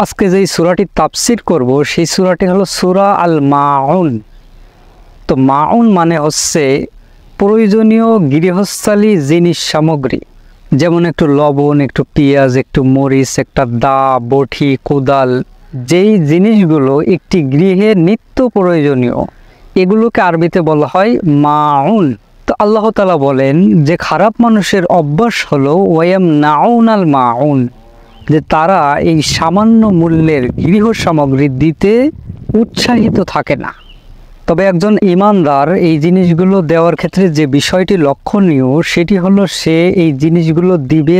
আজকে যেই সূরাটি তাফসীর করব সেই সূরাটি হলো সূরা আল মাউন। তো মাউন মানে হচ্ছে প্রয়োজনীয় গৃহস্থালী জিনিস সামগ্রী, যেমন একটু লবণ, একটু পেঁয়াজ, একটু মরিচ, একটা দা, বটি, কোদাল, যেই জিনিসগুলো একটি গৃহে নিত্য প্রয়োজনীয়, এগুলোকে আরবিতে বলা হয় মাউন। তো আল্লাহ তাআলা বলেন যে খারাপ মানুষের অভ্যাস হলো ওয়ায়াম নাউন আল মাউন, যে তারা এই সামান্য মূল্যের গৃহ সামগ্রী দিতে উৎসাহিত থাকে না। তবে একজন ঈমানদার এই জিনিসগুলো দেওয়ার ক্ষেত্রে যে বিষয়টি লক্ষণীয় সেটি হলো সে এই জিনিসগুলো দিবে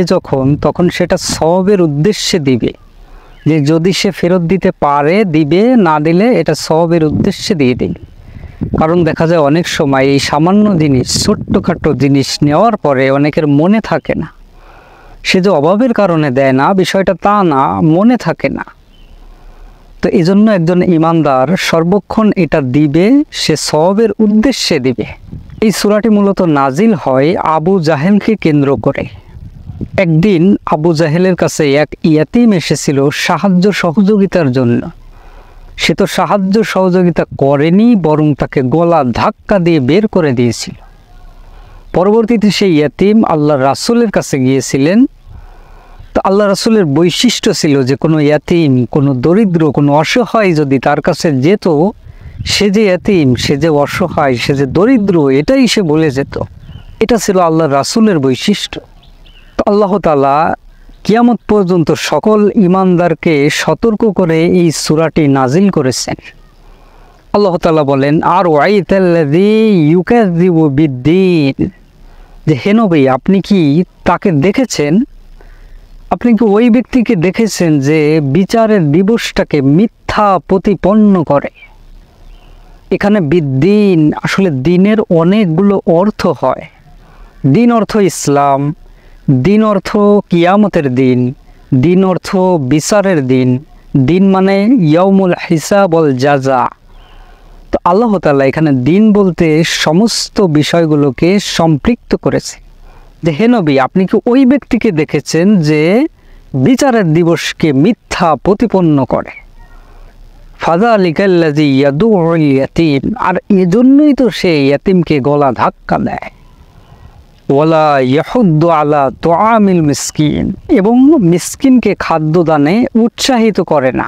তখন সেটা সওয়াবের উদ্দেশ্যে দিবে, যে যদি সে ফেরত দিতে পারে দিবে, না দিলে এটা সওয়াবের উদ্দেশ্যে দিয়ে দিবে। কারণ দেখা যায় অনেক সময় এই সামান্য জিনিস, ছোট্টখাটো জিনিস নেওয়ার পরে অনেকের মনে থাকে না, সে যে অভাবের কারণে দেয় না বিষয়টা তা না, মনে থাকে না। তো এই জন্য একজন ঈমানদার সর্বক্ষণ এটা দিবে, সে সওয়াবের উদ্দেশ্যে দিবে। এই সূরাটি মূলত নাজিল হয় আবু জাহেলকে কেন্দ্র করে। একদিন আবু জাহেলের কাছে এক ইয়াতীম এসেছিল সাহায্য সহযোগিতার জন্য। সে তো সাহায্য সহযোগিতা করেনি, বরং তাকে গলা ধাক্কা দিয়ে বের করে দিয়েছিল। পরবর্তীতে সেই ইয়াতীম আল্লাহর রাসূলের কাছে গিয়েছিলেন। তো আল্লাহ রাসূলের বৈশিষ্ট্য ছিল যে কোনো ইয়াতীম, কোনো দরিদ্র, কোনো অসহায় যদি তার কাছে যেত, সে যে ইয়াতীম, সে যে অসহায়, সে যে দরিদ্র, এটাই সে বলে যেত। এটা ছিল আল্লাহ রাসূলের বৈশিষ্ট্য। তো আল্লাহ তাআলা কিয়ামত পর্যন্ত সকল ঈমানদারকে সতর্ক করে এই সূরাটি নাজিল করেছেন। আল্লাহ তাআলা বলেন, আর ওয়াইতাল্লাযী ইউকাযযিবু বিদ্দীন, যে হে নবী আপনি কি তাকে দেখেছেন, আপনি কি ওই ব্যক্তিকে দেখেছেন যে বিচারের দিবসটাকে মিথ্যা প্রতিপন্ন করে। এখানে বিদ্দিন, আসলে দিনের অনেকগুলো অর্থ হয়। দিন অর্থ ইসলাম, দিন অর্থ কিয়ামতের দিন, দিন অর্থ বিচারের দিন, দিন মানে ইয়াউমুল হিসাব ওয়াল জাযা। তো আল্লাহ তাআলা এখানে দিন বলতে সমস্ত বিষয়গুলোকে সম্পৃক্ত করেছে। যে হে নবী আপনি কি ওই ব্যক্তিকে দেখেছেন যে বিচারের দিবসকে মিথ্যা প্রতিপন্ন করে। ফাযালিকাল্লাযী ইয়াদুউল ইয়াতীম, আর এজন্যই তো সে ইয়াতীমকে গলা ধাক্কা দেয়। ওয়ালা ইয়াহুদ্দু আলা তুআমিল মিসকিন, এবং মিসকিনকে খাদ্যদানে উৎসাহিত করে না।